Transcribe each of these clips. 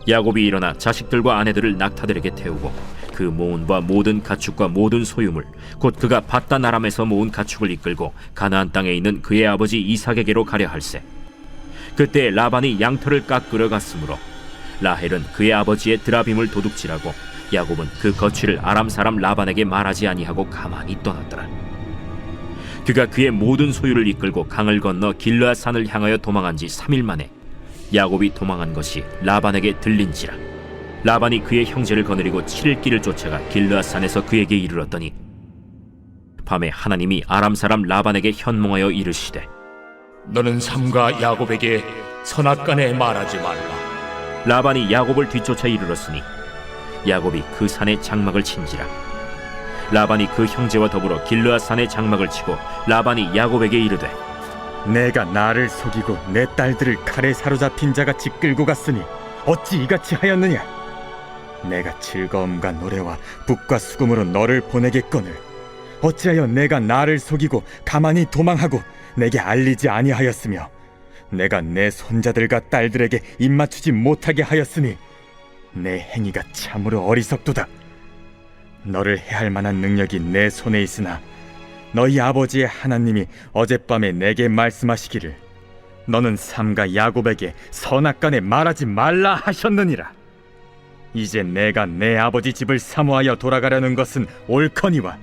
야곱이 일어나 자식들과 아내들을 낙타들에게 태우고 그 모은 바 모든 가축과 모든 소유물 곧 그가 밧단 아람에서 모은 가축을 이끌고 가나안 땅에 있는 그의 아버지 이삭에게로 가려 할세. 그때 라반이 양털을 깎으러 갔으므로 라헬은 그의 아버지의 드라빔을 도둑질하고 야곱은 그 거취를 아람 사람 라반에게 말하지 아니하고 가만히 떠났더라. 그가 그의 모든 소유를 이끌고 강을 건너 길르앗 산을 향하여 도망한 지 3일 만에 야곱이 도망한 것이 라반에게 들린지라. 라반이 그의 형제를 거느리고 7일 길을 쫓아가 길르앗 산에서 그에게 이르렀더니 밤에 하나님이 아람 사람 라반에게 현몽하여 이르시되 너는 삼가 야곱에게 선악간에 말하지 말라. 라반이 야곱을 뒤쫓아 이르렀으니 야곱이 그 산에 장막을 친지라. 라반이 그 형제와 더불어 길르앗 산에 장막을 치고 라반이 야곱에게 이르되 내가 나를 속이고 내 딸들을 칼에 사로잡힌 자같이 끌고 갔으니 어찌 이같이 하였느냐? 내가 즐거움과 노래와 북과 수금으로 너를 보내겠거늘 어찌하여 내가 나를 속이고 가만히 도망하고 내게 알리지 아니하였으며 내가 내 손자들과 딸들에게 입맞추지 못하게 하였으니 내 행위가 참으로 어리석도다. 너를 해할 만한 능력이 내 손에 있으나 너희 아버지의 하나님이 어젯밤에 내게 말씀하시기를 너는 삼가 야곱에게 선악간에 말하지 말라 하셨느니라. 이제 내가 내 아버지 집을 사모하여 돌아가려는 것은 옳거니와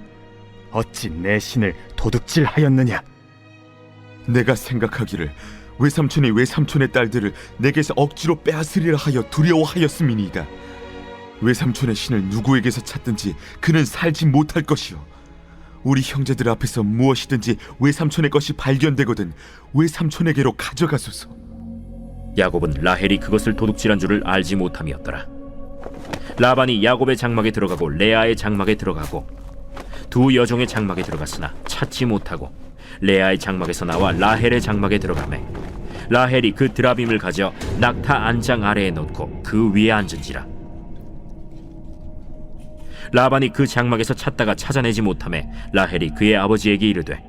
어찌 내 신을 도둑질하였느냐? 내가 생각하기를 외삼촌이 외삼촌의 딸들을 내게서 억지로 빼앗으리라 하여 두려워하였음이니이다. 외삼촌의 신을 누구에게서 찾든지 그는 살지 못할 것이요 우리 형제들 앞에서 무엇이든지 외삼촌의 것이 발견되거든 외삼촌에게로 가져가소서. 야곱은 라헬이 그것을 도둑질한 줄을 알지 못함이었더라. 라반이 야곱의 장막에 들어가고 레아의 장막에 들어가고 두 여종의 장막에 들어갔으나 찾지 못하고 레아의 장막에서 나와 라헬의 장막에 들어가매 라헬이 그 드라빔을 가져 낙타 안장 아래에 놓고 그 위에 앉은지라. 라반이 그 장막에서 찾다가 찾아내지 못하매 라헬이 그의 아버지에게 이르되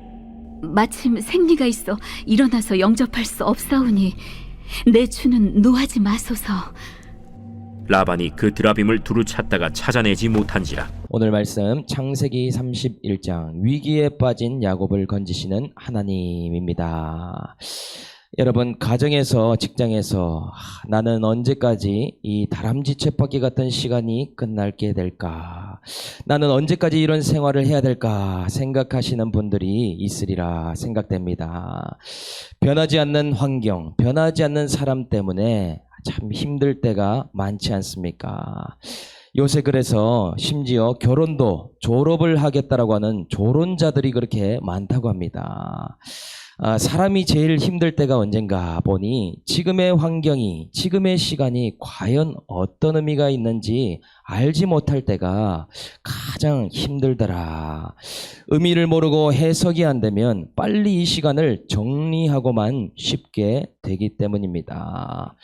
마침 생리가 있어 일어나서 영접할 수 없사오니 내 주는 노하지 마소서. 라반이 그 드라빔을 두루 찾다가 찾아내지 못한지라. 오늘 말씀 창세기 31장 위기에 빠진 야곱을 건지시는 하나님입니다. 여러분, 가정에서 직장에서 나는 언제까지 이 다람쥐 쳇바퀴 같은 시간이 끝날게 될까? 나는 언제까지 이런 생활을 해야 될까? 생각하시는 분들이 있으리라 생각됩니다. 변하지 않는 환경, 변하지 않는 사람 때문에 참 힘들 때가 많지 않습니까? 요새 그래서 심지어 결혼도 졸업을 하겠다라고 하는 조론자들이 그렇게 많다고 합니다. 사람이 제일 힘들 때가 언젠가 보니 지금의 환경이, 지금의 시간이 과연 어떤 의미가 있는지 알지 못할 때가 가장 힘들더라. 의미를 모르고 해석이 안 되면 빨리 이 시간을 정리하고만 쉽게 되기 때문입니다.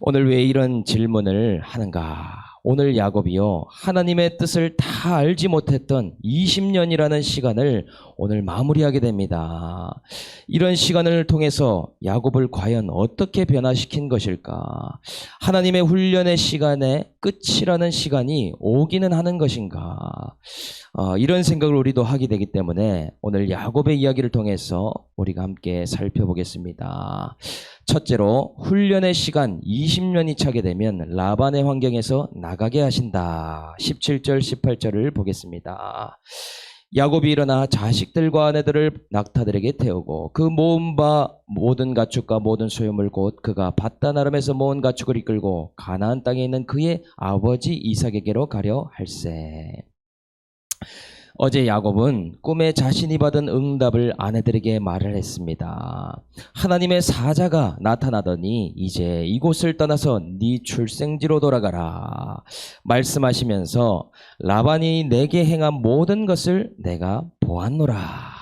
오늘 왜 이런 질문을 하는가? 오늘 야곱이요, 하나님의 뜻을 다 알지 못했던 20년이라는 시간을 오늘 마무리하게 됩니다. 이런 시간을 통해서 야곱을 과연 어떻게 변화시킨 것일까? 하나님의 훈련의 시간에 끝이라는 시간이 오기는 하는 것인가? 이런 생각을 우리도 하게 되기 때문에 오늘 야곱의 이야기를 통해서 우리가 함께 살펴보겠습니다. 첫째로, 훈련의 시간 20년이 차게 되면 라반의 환경에서 나가게 하신다. 17절 18절을 보겠습니다. 야곱이 일어나 자식들과 아내들을 낙타들에게 태우고 그 모은 바 모든 가축과 모든 소유물 곧 그가 밧단 아람에서 모은 가축을 이끌고 가나안 땅에 있는 그의 아버지 이삭에게로 가려 할세. 어제 야곱은 꿈에 자신이 받은 응답을 아내들에게 말을 했습니다. 하나님의 사자가 나타나더니 이제 이곳을 떠나서 네 출생지로 돌아가라 말씀하시면서 라반이 내게 행한 모든 것을 내가 보았노라,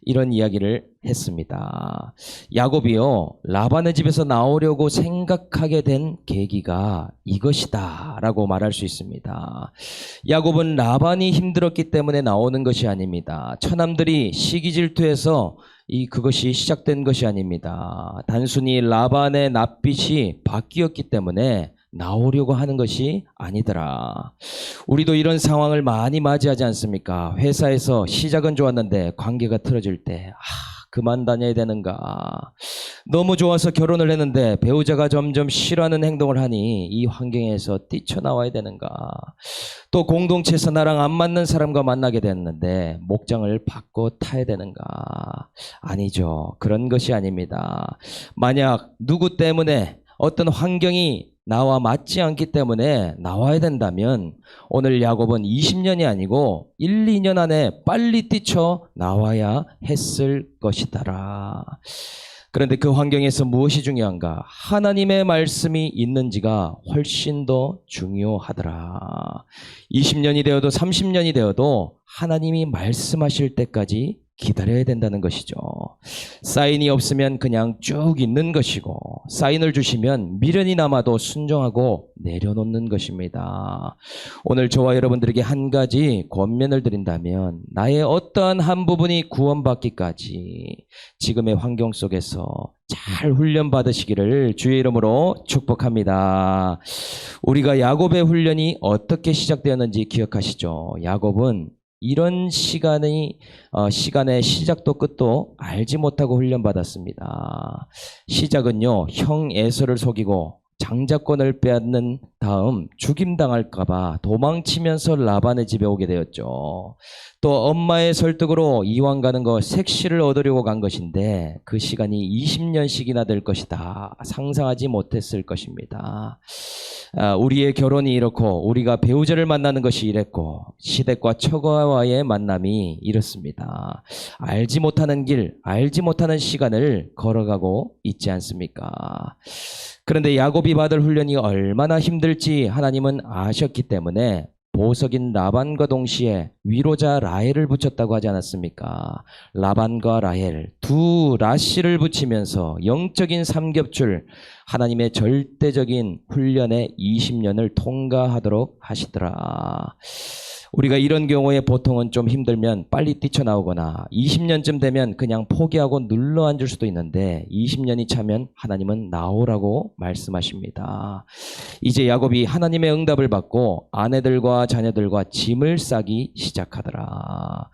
이런 이야기를 했습니다. 야곱이요, 라반의 집에서 나오려고 생각하게 된 계기가 이것이다 라고 말할 수 있습니다. 야곱은 라반이 힘들었기 때문에 나오는 것이 아닙니다. 처남들이 시기 질투해서 그것이 시작된 것이 아닙니다. 단순히 라반의 낯빛이 바뀌었기 때문에 나오려고 하는 것이 아니더라. 우리도 이런 상황을 많이 맞이하지 않습니까? 회사에서 시작은 좋았는데 관계가 틀어질 때 그만 다녀야 되는가? 너무 좋아서 결혼을 했는데 배우자가 점점 싫어하는 행동을 하니 이 환경에서 뛰쳐나와야 되는가? 또 공동체에서 나랑 안 맞는 사람과 만나게 됐는데 목장을 바꿔 타야 되는가? 아니죠. 그런 것이 아닙니다. 만약 누구 때문에 어떤 환경이 나와 맞지 않기 때문에 나와야 된다면 오늘 야곱은 20년이 아니고 1, 2년 안에 빨리 뛰쳐 나와야 했을 것이더라. 그런데 그 환경에서 무엇이 중요한가? 하나님의 말씀이 있는지가 훨씬 더 중요하더라. 20년이 되어도 30년이 되어도 하나님이 말씀하실 때까지 기다려야 된다는 것이죠. 사인이 없으면 그냥 쭉 있는 것이고 사인을 주시면 미련이 남아도 순종하고 내려놓는 것입니다. 오늘 저와 여러분들에게 한 가지 권면을 드린다면 나의 어떠한 한 부분이 구원받기까지 지금의 환경 속에서 잘 훈련받으시기를 주의 이름으로 축복합니다. 우리가 야곱의 훈련이 어떻게 시작되었는지 기억하시죠? 야곱은 이런 시간의 시작도 끝도 알지 못하고 훈련받았습니다. 시작은요, 형 에서를 속이고 장자권을 빼앗는 다음 죽임당할까봐 도망치면서 라반의 집에 오게 되었죠. 또 엄마의 설득으로 이왕 가는 거 색시를 얻으려고 간 것인데 그 시간이 20년씩이나 될 것이다. 상상하지 못했을 것입니다. 우리의 결혼이 이렇고 우리가 배우자를 만나는 것이 이랬고 시댁과 처가와의 만남이 이렇습니다. 알지 못하는 길, 알지 못하는 시간을 걸어가고 있지 않습니까? 그런데 야곱이 받을 훈련이 얼마나 힘들지 하나님은 아셨기 때문에 보석인 라반과 동시에 위로자 라헬을 붙였다고 하지 않았습니까? 라반과 라헬 두 라씨를 붙이면서 영적인 삼겹줄 하나님의 절대적인 훈련의 20년을 통과하도록 하시더라. 우리가 이런 경우에 보통은 좀 힘들면 빨리 뛰쳐나오거나 20년쯤 되면 그냥 포기하고 눌러앉을 수도 있는데 20년이 차면 하나님은 나오라고 말씀하십니다. 이제 야곱이 하나님의 응답을 받고 아내들과 자녀들과 짐을 싸기 시작하더라.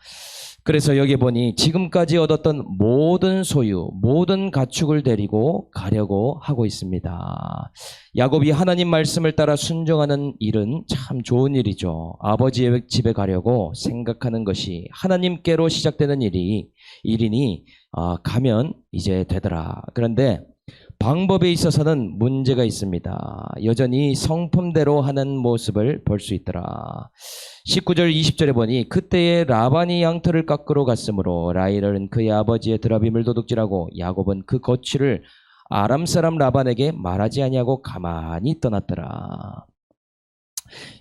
그래서 여기 보니 지금까지 얻었던 모든 소유, 모든 가축을 데리고 가려고 하고 있습니다. 야곱이 하나님 말씀을 따라 순종하는 일은 참 좋은 일이죠. 아버지의 집에 가려고 생각하는 것이 하나님께로 시작되는 일이니 가면 이제 되더라. 그런데 방법에 있어서는 문제가 있습니다. 여전히 성품대로 하는 모습을 볼 수 있더라. 19절 20절에 보니 그때에 라반이 양털을 깎으러 갔으므로 라헬은 그의 아버지의 드라빔을 도둑질하고 야곱은 그 거취를 아람 사람 라반에게 말하지 아니하고 가만히 떠났더라.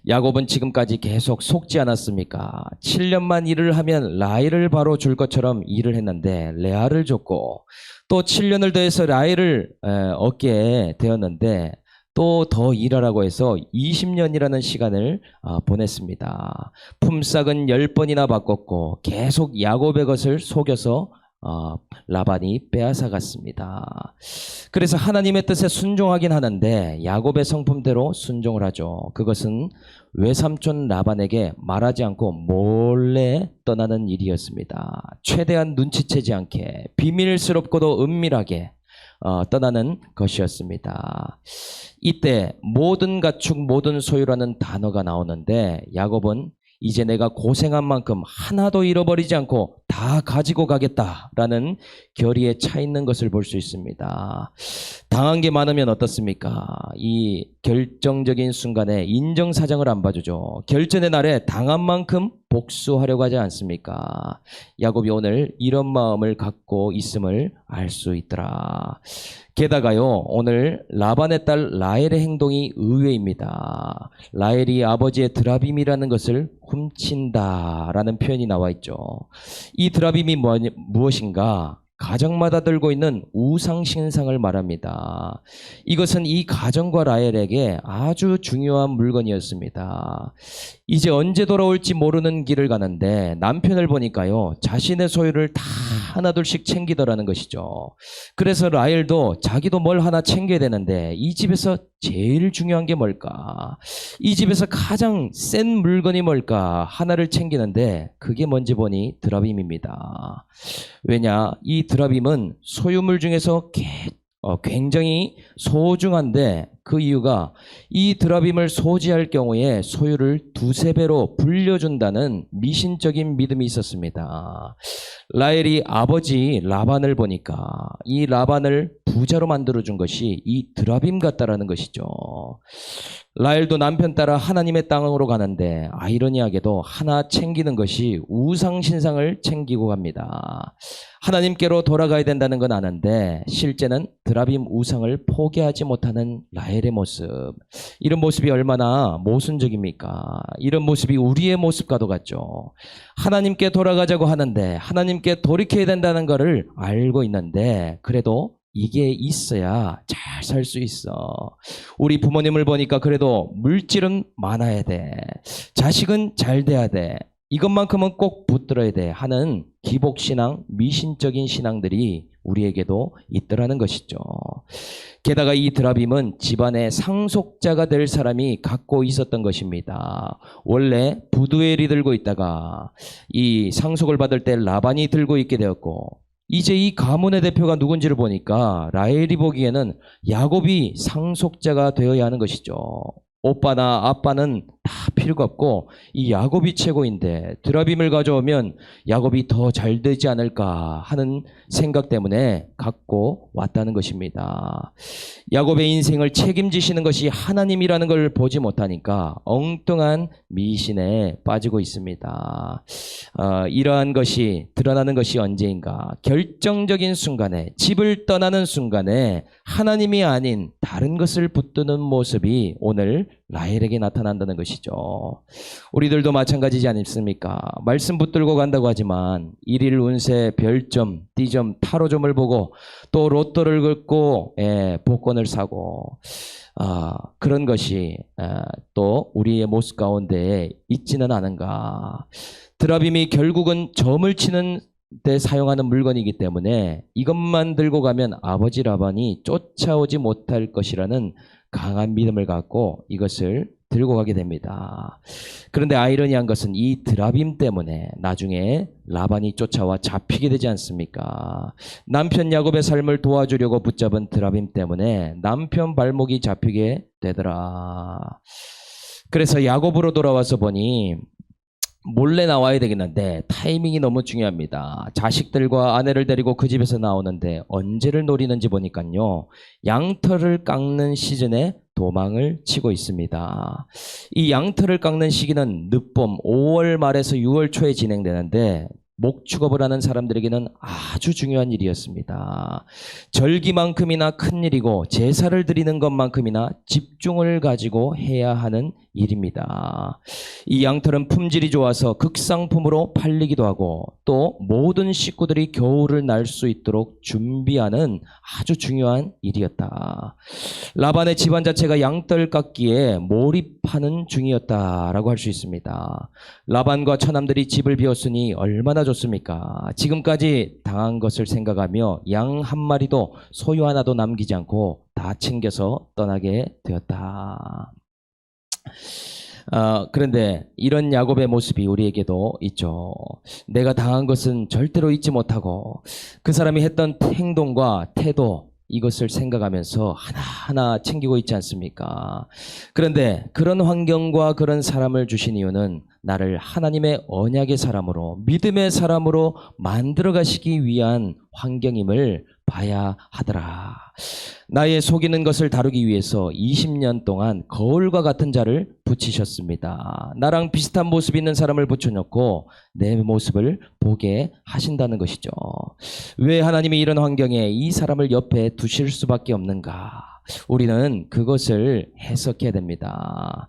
야곱은 지금까지 계속 속지 않았습니까? 7년만 일을 하면 라헬을 바로 줄 것처럼 일을 했는데 레아를 줬고 또 7년을 더해서 라헬을 얻게 되었는데 또 더 일하라고 해서 20년이라는 시간을 보냈습니다. 품삯은 10번이나 바꿨고 계속 야곱의 것을 속여서 라반이 빼앗아갔습니다. 그래서 하나님의 뜻에 순종하긴 하는데 야곱의 성품대로 순종을 하죠. 그것은 외삼촌 라반에게 말하지 않고 몰래 떠나는 일이었습니다. 최대한 눈치채지 않게 비밀스럽고도 은밀하게 떠나는 것이었습니다. 이때 모든 가축 모든 소유라는 단어가 나오는데 야곱은 이제 내가 고생한 만큼 하나도 잃어버리지 않고 다 가지고 가겠다라는 결의에 차 있는 것을 볼 수 있습니다. 당한 게 많으면 어떻습니까? 이 결정적인 순간에 인정사정을 안 봐주죠. 결전의 날에 당한 만큼 복수하려고 하지 않습니까? 야곱이 오늘 이런 마음을 갖고 있음을 알 수 있더라. 게다가요, 오늘 라반의 딸 라헬의 행동이 의외입니다. 라헬이 아버지의 드라빔이라는 것을 훔친다라는 표현이 나와 있죠. 이 드라빔이 무엇인가? 가정마다 들고 있는 우상 신상을 말합니다. 이것은 이 가정과 라헬에게 아주 중요한 물건이었습니다. 이제 언제 돌아올지 모르는 길을 가는데 남편을 보니까요, 자신의 소유를 다 하나둘씩 챙기더라는 것이죠. 그래서 라헬도 자기도 뭘 하나 챙겨야 되는데 이 집에서 제일 중요한 게 뭘까? 이 집에서 가장 센 물건이 뭘까? 하나를 챙기는데 그게 뭔지 보니 드라빔입니다. 왜냐? 이 드라빔은 소유물 중에서 굉장히 소중한데 그 이유가 이 드라빔을 소지할 경우에 소유를 2~3배로 불려준다는 미신적인 믿음이 있었습니다. 라헬이 아버지 라반을 보니까 이 라반을 부자로 만들어준 것이 이 드라빔 같다라는 것이죠. 라헬도 남편 따라 하나님의 땅으로 가는데 아이러니하게도 하나 챙기는 것이 우상신상을 챙기고 갑니다. 하나님께로 돌아가야 된다는 건 아는데 실제는 드라빔 우상을 포기하지 못하는 라헬의 모습, 이런 모습이 얼마나 모순적입니까? 이런 모습이 우리의 모습과도 같죠. 하나님께 돌아가자고 하는데 하나님께 돌이켜야 된다는 것을 알고 있는데 그래도 이게 있어야 잘 살 수 있어. 우리 부모님을 보니까 그래도 물질은 많아야 돼. 자식은 잘 돼야 돼. 이것만큼은 꼭 붙들어야 돼 하는 기복신앙, 미신적인 신앙들이 우리에게도 있더라는 것이죠. 게다가 이 드라빔은 집안의 상속자가 될 사람이 갖고 있었던 것입니다. 원래 부두엘이 들고 있다가 이 상속을 받을 때 라반이 들고 있게 되었고, 이제 이 가문의 대표가 누군지를 보니까 라헬이 보기에는 야곱이 상속자가 되어야 하는 것이죠. 오빠나 아빠는 다 필요가 없고 이 야곱이 최고인데 드라빔을 가져오면 야곱이 더 잘 되지 않을까 하는 생각 때문에 갖고 왔다는 것입니다. 야곱의 인생을 책임지시는 것이 하나님이라는 걸 보지 못하니까 엉뚱한 미신에 빠지고 있습니다. 이러한 것이 드러나는 것이 언제인가? 결정적인 순간에, 집을 떠나는 순간에 하나님이 아닌 다른 것을 붙드는 모습이 오늘 라헬에게 나타난다는 것이죠. 우리들도 마찬가지지 않습니까? 말씀 붙들고 간다고 하지만 일일 운세, 별점, 띠점, 타로점을 보고 또 로또를 긁고 복권을 사고 그런 것이 또 우리의 모습 가운데 있지는 않은가. 드라빔이 결국은 점을 치는 때 사용하는 물건이기 때문에 이것만 들고 가면 아버지 라반이 쫓아오지 못할 것이라는 강한 믿음을 갖고 이것을 들고 가게 됩니다. 그런데 아이러니한 것은 이 드라빔 때문에 나중에 라반이 쫓아와 잡히게 되지 않습니까? 남편 야곱의 삶을 도와주려고 붙잡은 드라빔 때문에 남편 발목이 잡히게 되더라. 그래서 야곱으로 돌아와서 보니 몰래 나와야 되겠는데 타이밍이 너무 중요합니다. 자식들과 아내를 데리고 그 집에서 나오는데 언제를 노리는지 보니까요, 양털을 깎는 시즌에 도망을 치고 있습니다. 이 양털을 깎는 시기는 늦봄 5월 말에서 6월 초에 진행되는데 목축업을 하는 사람들에게는 아주 중요한 일이었습니다. 절기만큼이나 큰 일이고 제사를 드리는 것만큼이나 집중을 가지고 해야 하는 일입니다. 이 양털은 품질이 좋아서 극상품으로 팔리기도 하고 또 모든 식구들이 겨울을 날 수 있도록 준비하는 아주 중요한 일이었다. 라반의 집안 자체가 양털 깎기에 몰입하는 중이었다라고 할 수 있습니다. 라반과 처남들이 집을 비웠으니 얼마나 좋습니까? 지금까지 당한 것을 생각하며 양 한 마리도 소유 하나도 남기지 않고 다 챙겨서 떠나게 되었다. 그런데 이런 야곱의 모습이 우리에게도 있죠. 내가 당한 것은 절대로 잊지 못하고 그 사람이 했던 행동과 태도, 이것을 생각하면서 하나하나 챙기고 있지 않습니까? 그런데 그런 환경과 그런 사람을 주신 이유는 나를 하나님의 언약의 사람으로, 믿음의 사람으로 만들어 가시기 위한 환경임을 봐야 하더라. 나의 속이는 것을 다루기 위해서 20년 동안 거울과 같은 자를 붙이셨습니다. 나랑 비슷한 모습 있는 사람을 붙여놓고 내 모습을 보게 하신다는 것이죠. 왜 하나님이 이런 환경에 이 사람을 옆에 두실 수밖에 없는가? 우리는 그것을 해석해야 됩니다.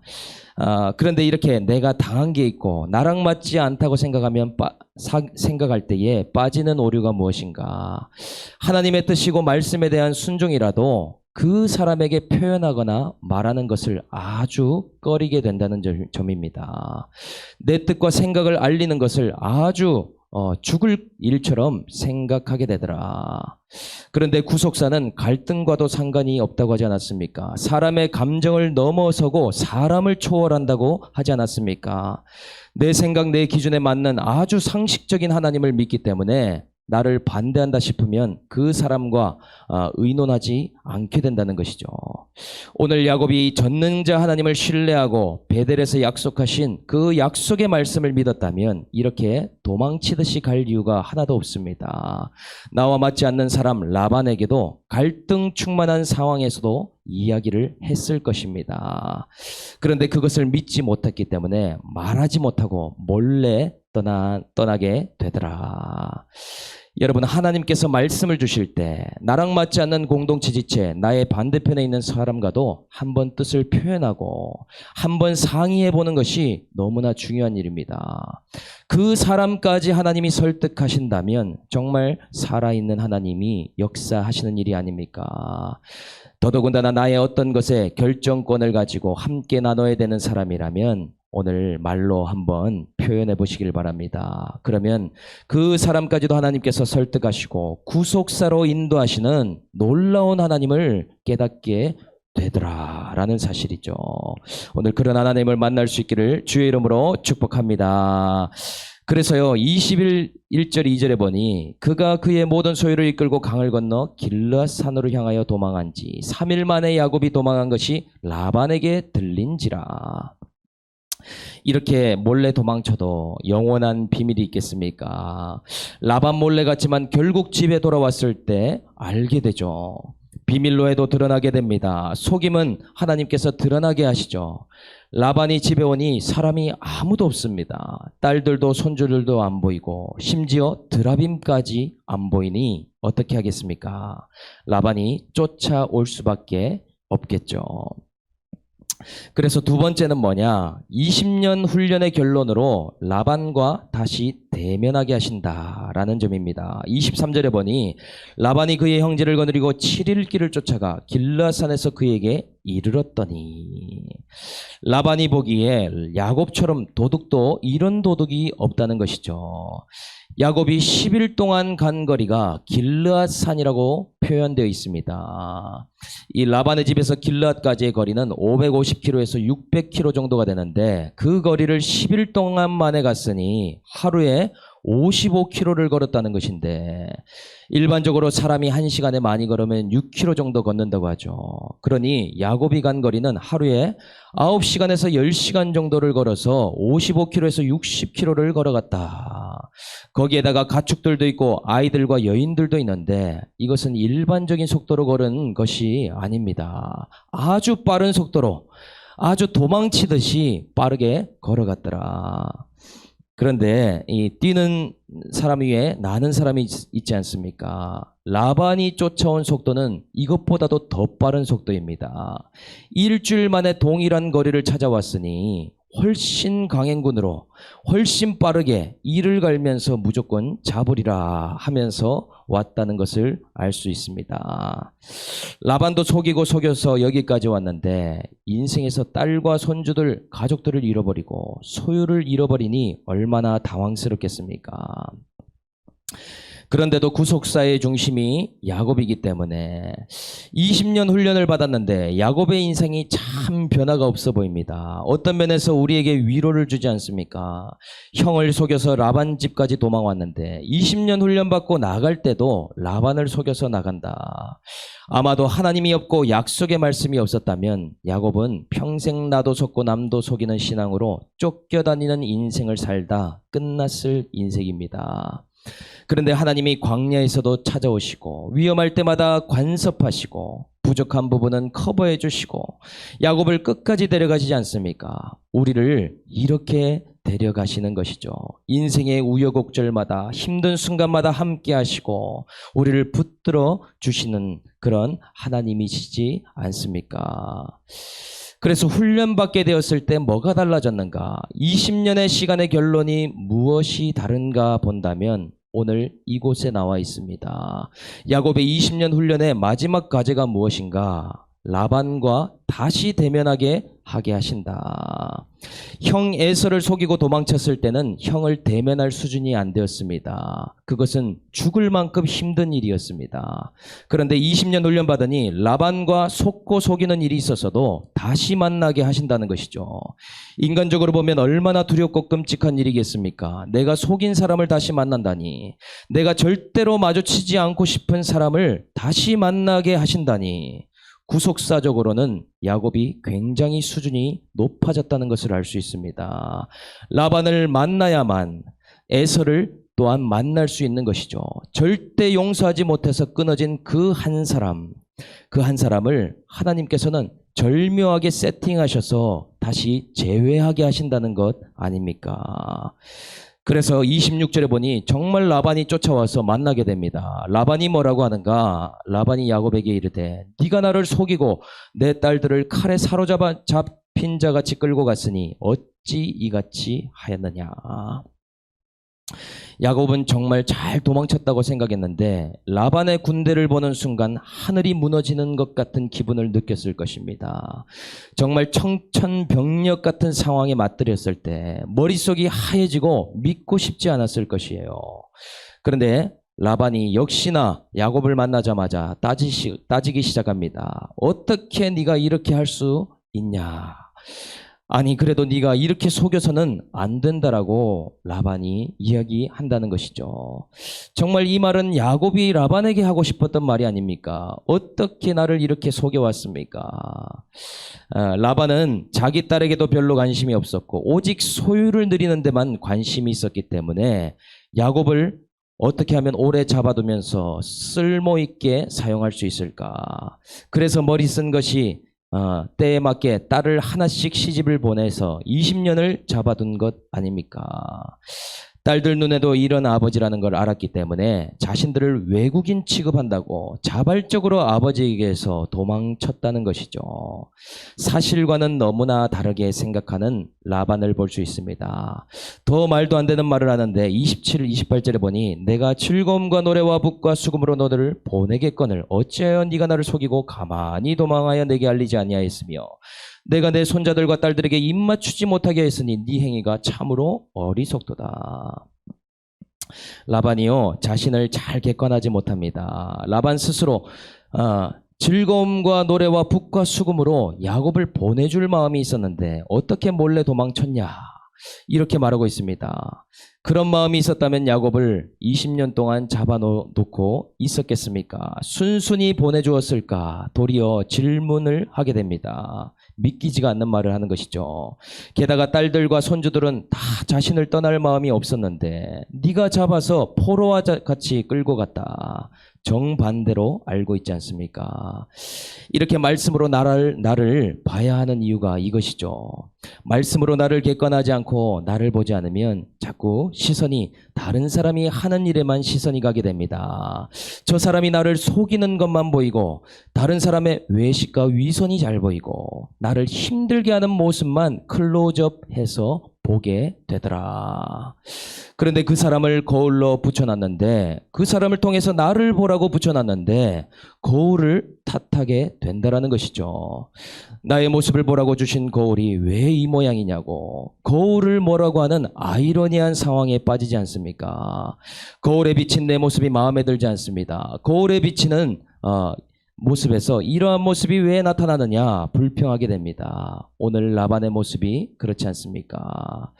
그런데 이렇게 내가 당한 게 있고 나랑 맞지 않다고 생각할 때에 빠지는 오류가 무엇인가? 하나님의 뜻이고 말씀에 대한 순종이라도 그 사람에게 표현하거나 말하는 것을 아주 꺼리게 된다는 점입니다. 내 뜻과 생각을 알리는 것을 아주 죽을 일처럼 생각하게 되더라. 그런데 구속사는 갈등과도 상관이 없다고 하지 않았습니까? 사람의 감정을 넘어서고 사람을 초월한다고 하지 않았습니까? 내 생각, 내 기준에 맞는 아주 상식적인 하나님을 믿기 때문에 나를 반대한다 싶으면 그 사람과 의논하지 않게 된다는 것이죠. 오늘 야곱이 전능자 하나님을 신뢰하고 베델에서 약속하신 그 약속의 말씀을 믿었다면 이렇게 도망치듯이 갈 이유가 하나도 없습니다. 나와 맞지 않는 사람 라반에게도 갈등 충만한 상황에서도 이야기를 했을 것입니다. 그런데 그것을 믿지 못했기 때문에 말하지 못하고 몰래 떠나게 되더라. 여러분, 하나님께서 말씀을 주실 때 나랑 맞지 않는 공동체 지체, 나의 반대편에 있는 사람과도 한번 뜻을 표현하고 한번 상의해 보는 것이 너무나 중요한 일입니다. 그 사람까지 하나님이 설득하신다면 정말 살아있는 하나님이 역사하시는 일이 아닙니까? 더더군다나 나의 어떤 것에 결정권을 가지고 함께 나눠야 되는 사람이라면 오늘 말로 한번 표현해 보시길 바랍니다. 그러면 그 사람까지도 하나님께서 설득하시고 구속사로 인도하시는 놀라운 하나님을 깨닫게 되더라라는 사실이죠. 오늘 그런 하나님을 만날 수 있기를 주의 이름으로 축복합니다. 그래서요, 21절 2절에 보니 그가 그의 모든 소유를 이끌고 강을 건너 길르앗 산으로 향하여 도망한 지 3일 만에 야곱이 도망한 것이 라반에게 들린지라. 이렇게 몰래 도망쳐도 영원한 비밀이 있겠습니까? 라반 몰래 갔지만 결국 집에 돌아왔을 때 알게 되죠. 비밀로 해도 드러나게 됩니다. 속임은 하나님께서 드러나게 하시죠. 라반이 집에 오니 사람이 아무도 없습니다. 딸들도 손주들도 안 보이고 심지어 드라빔까지 안 보이니 어떻게 하겠습니까? 라반이 쫓아올 수밖에 없겠죠. 그래서 두 번째는 뭐냐? 20년 훈련의 결론으로 라반과 다시 대면하게 하신다라는 점입니다. 23절에 보니 라반이 그의 형제를 거느리고 7일 길을 쫓아가 길르앗산에서 그에게 이르렀더니, 라반이 보기에 야곱처럼 도둑도 이런 도둑이 없다는 것이죠. 야곱이 10일 동안 간 거리가 길르앗산이라고 표현되어 있습니다. 이 라반의 집에서 길르앗까지의 거리는 550km에서 600km 정도가 되는데 그 거리를 10일 동안 만에 갔으니 하루에 55km를 걸었다는 것인데, 일반적으로 사람이 1시간에 많이 걸으면 6km 정도 걷는다고 하죠. 그러니 야곱이 간 거리는 하루에 9시간에서 10시간 정도를 걸어서 55km에서 60km를 걸어갔다. 거기에다가 가축들도 있고 아이들과 여인들도 있는데 이것은 일반적인 속도로 걸은 것이 아닙니다. 아주 빠른 속도로, 아주 도망치듯이 빠르게 걸어갔더라. 그런데 이 뛰는 사람 위에 나는 사람이 있지 않습니까? 라반이 쫓아온 속도는 이것보다도 더 빠른 속도입니다. 일주일 만에 동일한 거리를 찾아왔으니 훨씬 강행군으로 훨씬 빠르게 이를 갈면서 무조건 잡으리라 하면서 왔다는 것을 알 수 있습니다. 라반도 속이고 속여서 여기까지 왔는데 인생에서 딸과 손주들, 가족들을 잃어버리고 소유를 잃어버리니 얼마나 당황스럽겠습니까? 그런데도 구속사의 중심이 야곱이기 때문에 20년 훈련을 받았는데 야곱의 인생이 참 변화가 없어 보입니다. 어떤 면에서 우리에게 위로를 주지 않습니까? 형을 속여서 라반 집까지 도망왔는데 20년 훈련받고 나갈 때도 라반을 속여서 나간다. 아마도 하나님이 없고 약속의 말씀이 없었다면 야곱은 평생 나도 속고 남도 속이는 신앙으로 쫓겨다니는 인생을 살다 끝났을 인생입니다. 그런데 하나님이 광야에서도 찾아오시고 위험할 때마다 간섭하시고 부족한 부분은 커버해 주시고 야곱을 끝까지 데려가시지 않습니까? 우리를 이렇게 데려가시는 것이죠. 인생의 우여곡절마다 힘든 순간마다 함께 하시고 우리를 붙들어 주시는 그런 하나님이시지 않습니까? 그래서 훈련받게 되었을 때 뭐가 달라졌는가? 20년의 시간의 결론이 무엇이 다른가 본다면 오늘 이곳에 나와 있습니다. 야곱의 20년 훈련의 마지막 과제가 무엇인가? 라반과 다시 대면하게 하게 하신다. 형 에서를 속이고 도망쳤을 때는 형을 대면할 수준이 안 되었습니다. 그것은 죽을 만큼 힘든 일이었습니다. 그런데 20년 훈련 받으니 라반과 속고 속이는 일이 있었어도 다시 만나게 하신다는 것이죠. 인간적으로 보면 얼마나 두렵고 끔찍한 일이겠습니까? 내가 속인 사람을 다시 만난다니, 내가 절대로 마주치지 않고 싶은 사람을 다시 만나게 하신다니, 구속사적으로는 야곱이 굉장히 수준이 높아졌다는 것을 알 수 있습니다. 라반을 만나야만 에서를 또한 만날 수 있는 것이죠. 절대 용서하지 못해서 끊어진 그 한 사람을 하나님께서는 절묘하게 세팅하셔서 다시 재회하게 하신다는 것 아닙니까? 그래서 26절에 보니 정말 라반이 쫓아와서 만나게 됩니다. 라반이 뭐라고 하는가? 라반이 야곱에게 이르되 네가 나를 속이고 내 딸들을 칼에 사로잡힌 자같이 끌고 갔으니 어찌 이같이 하였느냐? 야곱은 정말 잘 도망쳤다고 생각했는데 라반의 군대를 보는 순간 하늘이 무너지는 것 같은 기분을 느꼈을 것입니다. 정말 청천벽력 같은 상황에 맞들였을 때 머릿속이 하얘지고 믿고 싶지 않았을 것이에요. 그런데 라반이 역시나 야곱을 만나자마자 따지기 시작합니다. 어떻게 네가 이렇게 할 수 있냐? 아니 그래도 네가 이렇게 속여서는 안 된다라고 라반이 이야기한다는 것이죠. 정말 이 말은 야곱이 라반에게 하고 싶었던 말이 아닙니까? 어떻게 나를 이렇게 속여왔습니까? 라반은 자기 딸에게도 별로 관심이 없었고 오직 소유를 누리는 데만 관심이 있었기 때문에 야곱을 어떻게 하면 오래 잡아두면서 쓸모있게 사용할 수 있을까? 그래서 머리 쓴 것이 때에 맞게 딸을 하나씩 시집을 보내서 20년을 잡아둔 것 아닙니까? 딸들 눈에도 이런 아버지라는 걸 알았기 때문에 자신들을 외국인 취급한다고 자발적으로 아버지에게서 도망쳤다는 것이죠. 사실과는 너무나 다르게 생각하는 라반을 볼 수 있습니다. 더 말도 안 되는 말을 하는데 27, 28절에 보니 내가 즐거움과 노래와 북과 수금으로 너를 보내겠거늘 어찌하여 네가 나를 속이고 가만히 도망하여 내게 알리지 아니하였으며 내가 내 손자들과 딸들에게 입맞추지 못하게 했으니 네 행위가 참으로 어리석도다. 라반이요 자신을 잘 객관하지 못합니다. 라반 스스로 즐거움과 노래와 북과 수금으로 야곱을 보내줄 마음이 있었는데 어떻게 몰래 도망쳤냐 이렇게 말하고 있습니다. 그런 마음이 있었다면 야곱을 20년 동안 잡아놓고 있었겠습니까? 순순히 보내주었을까? 도리어 질문을 하게 됩니다. 믿기지가 않는 말을 하는 것이죠. 게다가 딸들과 손주들은 다 자신을 떠날 마음이 없었는데 네가 잡아서 포로와 같이 끌고 갔다. 정반대로 알고 있지 않습니까? 이렇게 말씀으로 나를 봐야 하는 이유가 이것이죠. 말씀으로 나를 객관하지 않고 나를 보지 않으면 자꾸 시선이 다른 사람이 하는 일에만 시선이 가게 됩니다. 저 사람이 나를 속이는 것만 보이고 다른 사람의 외식과 위선이 잘 보이고 나를 힘들게 하는 모습만 클로즈업해서 보게 되더라. 그런데 그 사람을 거울로 붙여놨는데 그 사람을 통해서 나를 보라고 붙여놨는데 거울을 탓하게 된다라는 것이죠. 나의 모습을 보라고 주신 거울이 왜 이 모양이냐고 거울을 뭐라고 하는 아이러니한 상황에 빠지지 않습니까? 거울에 비친 내 모습이 마음에 들지 않습니다. 거울에 비치는 모습에서 이러한 모습이 왜 나타나느냐 불평하게 됩니다. 오늘 라반의 모습이 그렇지 않습니까?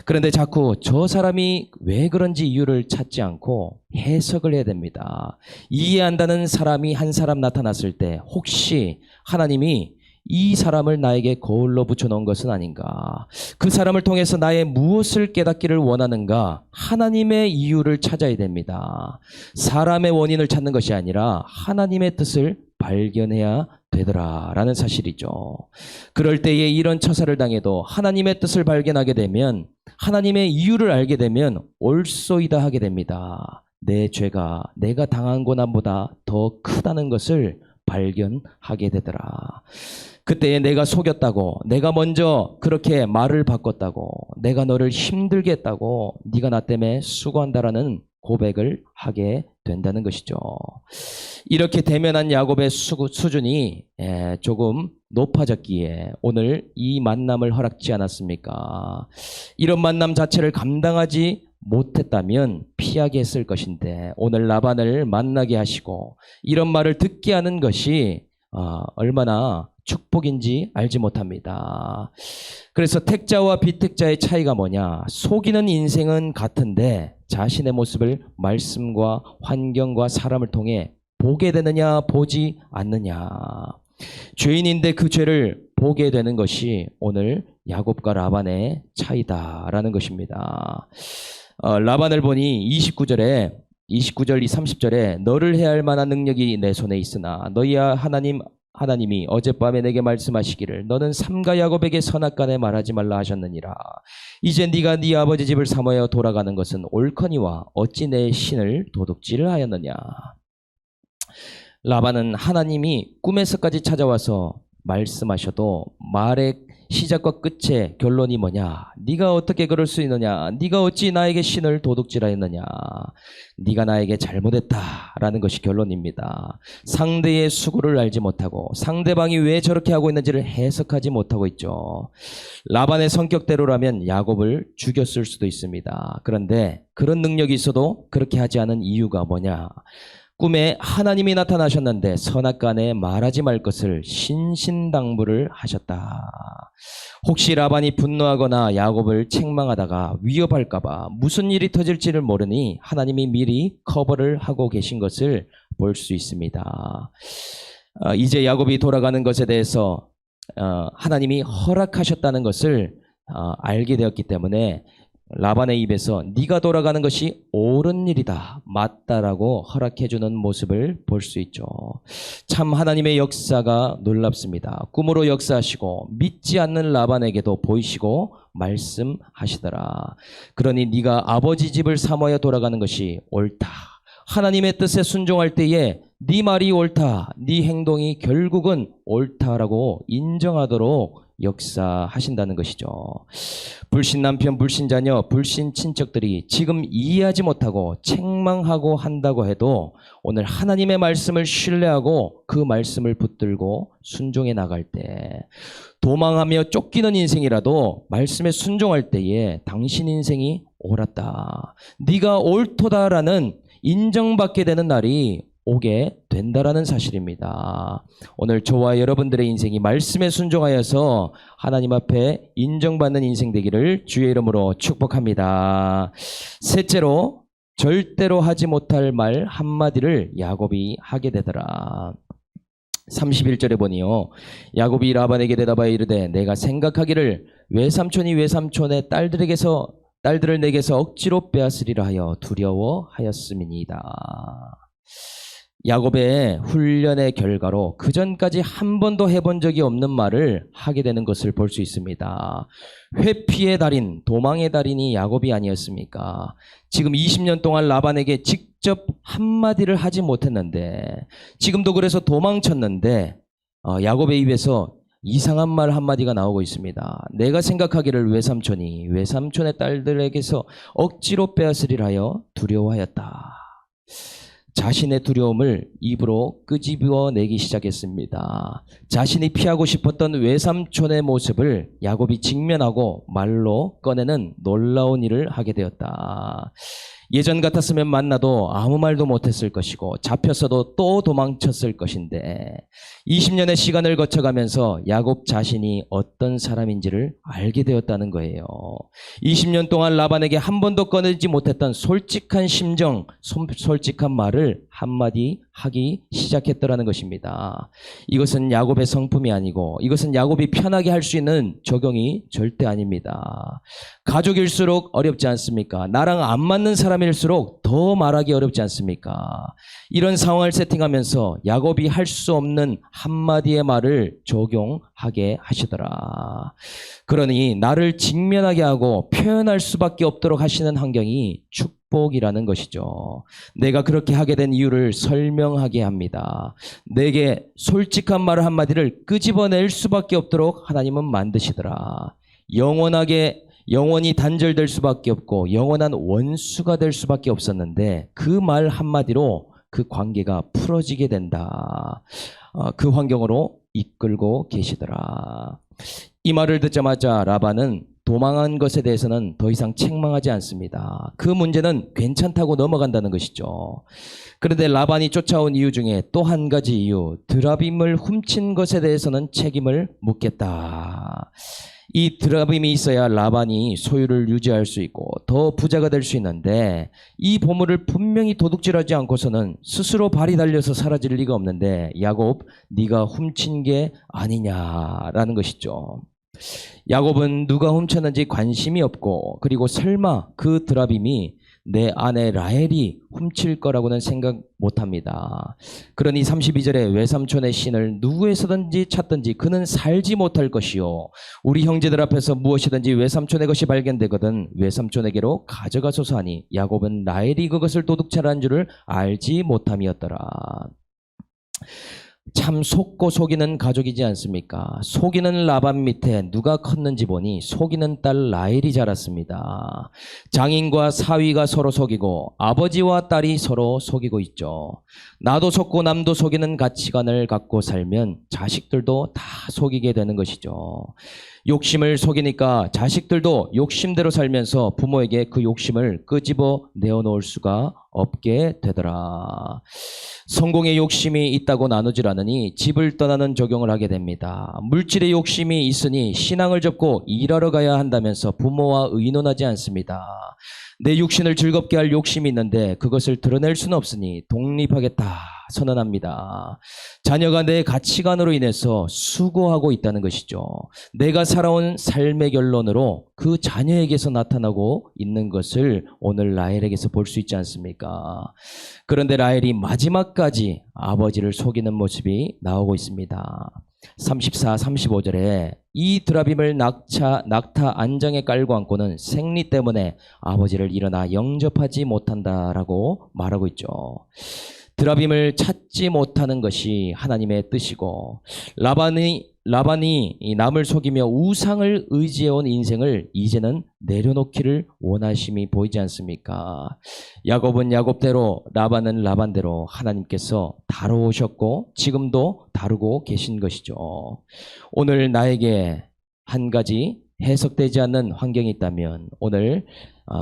그런데 자꾸 저 사람이 왜 그런지 이유를 찾지 않고 해석을 해야 됩니다. 이해한다는 사람이 한 사람 나타났을 때 혹시 하나님이 이 사람을 나에게 거울로 붙여놓은 것은 아닌가? 그 사람을 통해서 나의 무엇을 깨닫기를 원하는가? 하나님의 이유를 찾아야 됩니다. 사람의 원인을 찾는 것이 아니라 하나님의 뜻을 발견해야 되더라라는 사실이죠. 그럴 때에 이런 처사를 당해도 하나님의 뜻을 발견하게 되면 하나님의 이유를 알게 되면 옳소이다 하게 됩니다. 내 죄가 내가 당한 고난보다 더 크다는 것을 발견하게 되더라. 그때 내가 속였다고, 내가 먼저 그렇게 말을 바꿨다고, 내가 너를 힘들게 했다고, 네가 나 때문에 수고한다라는 고백을 하게 된다는 것이죠. 이렇게 대면한 야곱의 수준이 조금 높아졌기에 오늘 이 만남을 허락지 않았습니까? 이런 만남 자체를 감당하지 못했다면 피하게 했을 것인데 오늘 라반을 만나게 하시고 이런 말을 듣게 하는 것이 얼마나 축복인지 알지 못합니다. 그래서 택자와 비택자의 차이가 뭐냐? 속이는 인생은 같은데 자신의 모습을 말씀과 환경과 사람을 통해 보게 되느냐 보지 않느냐. 죄인인데 그 죄를 보게 되는 것이 오늘 야곱과 라반의 차이다라는 것입니다. 라반을 보니 29절 30절에 너를 해할 만한 능력이 내 손에 있으나 너희 하나님이 어젯밤에 내게 말씀하시기를 너는 삼가 야곱에게 선악간에 말하지 말라 하셨느니라. 이제 네가 네 아버지 집을 삼하여 돌아가는 것은 옳거니와 어찌 내 신을 도둑질을 하였느냐. 라반은 하나님이 꿈에서까지 찾아와서 말씀하셔도 말의 시작과 끝의 결론이 뭐냐? 네가 어떻게 그럴 수 있느냐? 네가 어찌 나에게 신을 도둑질하였느냐? 네가 나에게 잘못했다라는 것이 결론입니다. 상대의 수고를 알지 못하고 상대방이 왜 저렇게 하고 있는지를 해석하지 못하고 있죠. 라반의 성격대로라면 야곱을 죽였을 수도 있습니다. 그런데 그런 능력이 있어도 그렇게 하지 않은 이유가 뭐냐? 꿈에 하나님이 나타나셨는데 선악간에 말하지 말 것을 신신당부를 하셨다. 혹시 라반이 분노하거나 야곱을 책망하다가 위협할까봐 무슨 일이 터질지를 모르니 하나님이 미리 커버를 하고 계신 것을 볼 수 있습니다. 이제 야곱이 돌아가는 것에 대해서 하나님이 허락하셨다는 것을 알게 되었기 때문에 라반의 입에서 네가 돌아가는 것이 옳은 일이다, 맞다라고 허락해주는 모습을 볼 수 있죠. 참 하나님의 역사가 놀랍습니다. 꿈으로 역사하시고 믿지 않는 라반에게도 보이시고 말씀하시더라. 그러니 네가 아버지 집을 삼하여 돌아가는 것이 옳다. 하나님의 뜻에 순종할 때에 네 말이 옳다, 네 행동이 결국은 옳다라고 인정하도록 역사하신다는 것이죠. 불신 남편, 불신 자녀, 불신 친척들이 지금 이해하지 못하고 책망하고 한다고 해도 오늘 하나님의 말씀을 신뢰하고 그 말씀을 붙들고 순종해 나갈 때 도망하며 쫓기는 인생이라도 말씀에 순종할 때에 당신 인생이 옳았다, 네가 옳도다라는 인정받게 되는 날이 오게 된다라는 사실입니다. 오늘 저와 여러분들의 인생이 말씀에 순종하여서 하나님 앞에 인정받는 인생 되기를 주의 이름으로 축복합니다. 셋째로 절대로 하지 못할 말 한마디를 야곱이 하게 되더라. 31절에 보니요, 야곱이 라반에게 대답하여 이르되 내가 생각하기를 외삼촌이 외삼촌의 딸들을 내게서 억지로 빼앗으리라 하여 두려워하였음이니이다. 야곱의 훈련의 결과로 그전까지 한 번도 해본 적이 없는 말을 하게 되는 것을 볼 수 있습니다. 회피의 달인, 도망의 달인이 야곱이 아니었습니까? 지금 20년 동안 라반에게 직접 한마디를 하지 못했는데 지금도 그래서 도망쳤는데 야곱의 입에서 이상한 말 한마디가 나오고 있습니다. 내가 생각하기를 외삼촌이 외삼촌의 딸들에게서 억지로 빼앗으리라 하여 두려워하였다. 자신의 두려움을 입으로 끄집어내기 시작했습니다. 자신이 피하고 싶었던 외삼촌의 모습을 야곱이 직면하고 말로 꺼내는 놀라운 일을 하게 되었다. 예전 같았으면 만나도 아무 말도 못했을 것이고 잡혔어도 또 도망쳤을 것인데 20년의 시간을 거쳐가면서 야곱 자신이 어떤 사람인지를 알게 되었다는 거예요. 20년 동안 라반에게 한 번도 꺼내지 못했던 솔직한 심정, 솔직한 말을 한마디 하기 시작했더라는 것입니다. 이것은 야곱의 성품이 아니고 이것은 야곱이 편하게 할 수 있는 적용이 절대 아닙니다. 가족일수록 어렵지 않습니까? 나랑 안 맞는 사람일수록 더 말하기 어렵지 않습니까? 이런 상황을 세팅하면서 야곱이 할 수 없는 한마디의 말을 적용하게 하시더라. 그러니 나를 직면하게 하고 표현할 수밖에 없도록 하시는 환경이 축복이라는 것이죠. 내가 그렇게 하게 된 이유를 설명하게 합니다. 내게 솔직한 말 한마디를 끄집어낼 수밖에 없도록 하나님은 만드시더라. 영원히 단절될 수밖에 없고 영원한 원수가 될 수밖에 없었는데 그 말 한마디로 그 관계가 풀어지게 된다. 그 환경으로 이끌고 계시더라. 이 말을 듣자마자 라반은 도망한 것에 대해서는 더 이상 책망하지 않습니다. 그 문제는 괜찮다고 넘어간다는 것이죠. 그런데 라반이 쫓아온 이유 중에 또 한 가지 이유, 드라빔을 훔친 것에 대해서는 책임을 묻겠다. 이 드라빔이 있어야 라반이 소유를 유지할 수 있고 더 부자가 될 수 있는데 이 보물을 분명히 도둑질하지 않고서는 스스로 발이 달려서 사라질 리가 없는데 야곱, 네가 훔친 게 아니냐라는 것이죠. 야곱은 누가 훔쳤는지 관심이 없고 그리고 설마 그 드라빔이 내 아내 라헬이 훔칠 거라고는 생각 못합니다. 그러니 32절에 외삼촌의 신을 누구에서든지 찾든지 그는 살지 못할 것이요 우리 형제들 앞에서 무엇이든지 외삼촌의 것이 발견되거든 외삼촌에게로 가져가소서 하니 야곱은 라헬이 그것을 도둑질한 줄을 알지 못함이었더라. 참 속고 속이는 가족이지 않습니까? 속이는 라반 밑에 누가 컸는지 보니 속이는 딸 라헬이 자랐습니다. 장인과 사위가 서로 속이고 아버지와 딸이 서로 속이고 있죠. 나도 속고 남도 속이는 가치관을 갖고 살면 자식들도 다 속이게 되는 것이죠. 욕심을 속이니까 자식들도 욕심대로 살면서 부모에게 그 욕심을 끄집어 내어놓을 수가 없게 되더라. 성공의 욕심이 있다고 나누질 않으니 집을 떠나는 적용을 하게 됩니다. 물질의 욕심이 있으니 신앙을 접고 일하러 가야 한다면서 부모와 의논하지 않습니다. 내 육신을 즐겁게 할 욕심이 있는데 그것을 드러낼 수는 없으니 독립하겠다 선언합니다. 자녀가 내 가치관으로 인해서 수고하고 있다는 것이죠. 내가 살아온 삶의 결론으로 그 자녀에게서 나타나고 있는 것을 오늘 라헬에게서 볼 수 있지 않습니까? 그런데 라헬이 마지막까지 아버지를 속이는 모습이 나오고 있습니다. 34, 35절에 이 드라빔을 낙타 안장에 깔고 앉고는 생리 때문에 아버지를 일어나 영접하지 못한다라고 말하고 있죠. 드라빔을 찾지 못하는 것이 하나님의 뜻이고 라반이 이 남을 속이며 우상을 의지해온 인생을 이제는 내려놓기를 원하심이 보이지 않습니까? 야곱은 야곱대로 라반은 라반대로 하나님께서 다루셨고 지금도 다루고 계신 것이죠. 오늘 나에게 한 가지 해석되지 않는 환경이 있다면 오늘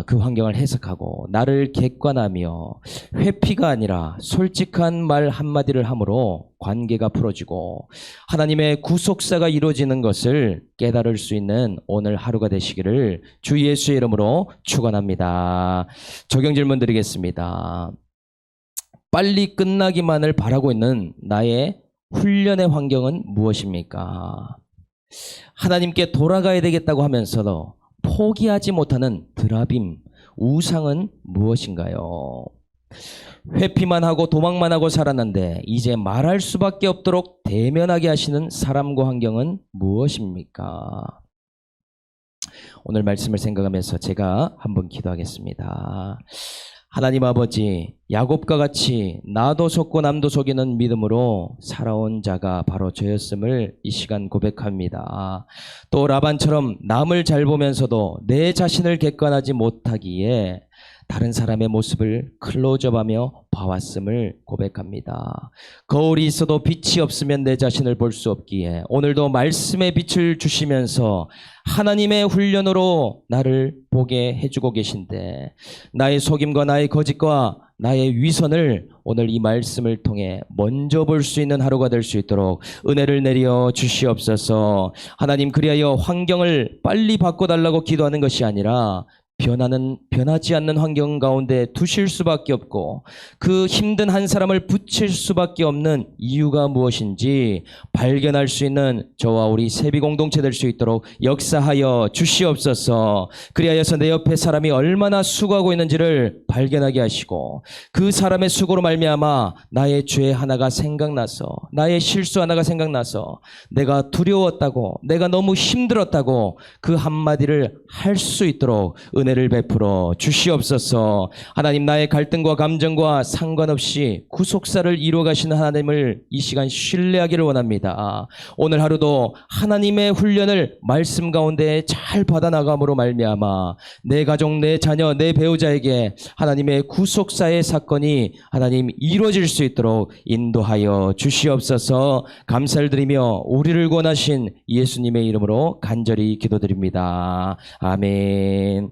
그 환경을 해석하고 나를 객관하며 회피가 아니라 솔직한 말 한마디를 함으로 관계가 풀어지고 하나님의 구속사가 이루어지는 것을 깨달을 수 있는 오늘 하루가 되시기를 주 예수의 이름으로 축원합니다. 적용 질문 드리겠습니다. 빨리 끝나기만을 바라고 있는 나의 훈련의 환경은 무엇입니까? 하나님께 돌아가야 되겠다고 하면서도 포기하지 못하는 드라빔, 우상은 무엇인가요? 회피만 하고 도망만 하고 살았는데 이제 말할 수밖에 없도록 대면하게 하시는 사람과 환경은 무엇입니까? 오늘 말씀을 생각하면서 제가 한번 기도하겠습니다. 하나님 아버지, 야곱과 같이 나도 속고 남도 속이는 믿음으로 살아온 자가 바로 저였음을 이 시간 고백합니다. 또 라반처럼 남을 잘 보면서도 내 자신을 객관하지 못하기에 다른 사람의 모습을 클로즈업하며 봐왔음을 고백합니다. 거울이 있어도 빛이 없으면 내 자신을 볼 수 없기에 오늘도 말씀의 빛을 주시면서 하나님의 훈련으로 나를 보게 해주고 계신데 나의 속임과 나의 거짓과 나의 위선을 오늘 이 말씀을 통해 먼저 볼 수 있는 하루가 될 수 있도록 은혜를 내려 주시옵소서. 하나님, 그리하여 환경을 빨리 바꿔달라고 기도하는 것이 아니라 변하지 않는 환경 가운데 두실 수밖에 없고 그 힘든 한 사람을 붙일 수밖에 없는 이유가 무엇인지 발견할 수 있는 저와 우리 세비 공동체 될 수 있도록 역사하여 주시옵소서. 그리하여서 내 옆에 사람이 얼마나 수고하고 있는지를 발견하게 하시고 그 사람의 수고로 말미암아 나의 죄 하나가 생각나서 나의 실수 하나가 생각나서 내가 두려웠다고 내가 너무 힘들었다고 그 한마디를 할 수 있도록 은혜를 베풀어 주시옵소서. 하나님, 나의 갈등과 감정과 상관없이 구속사를 이루어 가시는 하나님을 이 시간 신뢰하기를 원합니다. 오늘 하루도 하나님의 훈련을 말씀 가운데 잘 받아나감으로 말미암아 내 가족, 내 자녀, 내 배우자에게 하나님의 구속사의 사건이 하나님 이루어질 수 있도록 인도하여 주시옵소서. 감사를 드리며 우리를 권하신 예수님의 이름으로 간절히 기도드립니다. 아멘.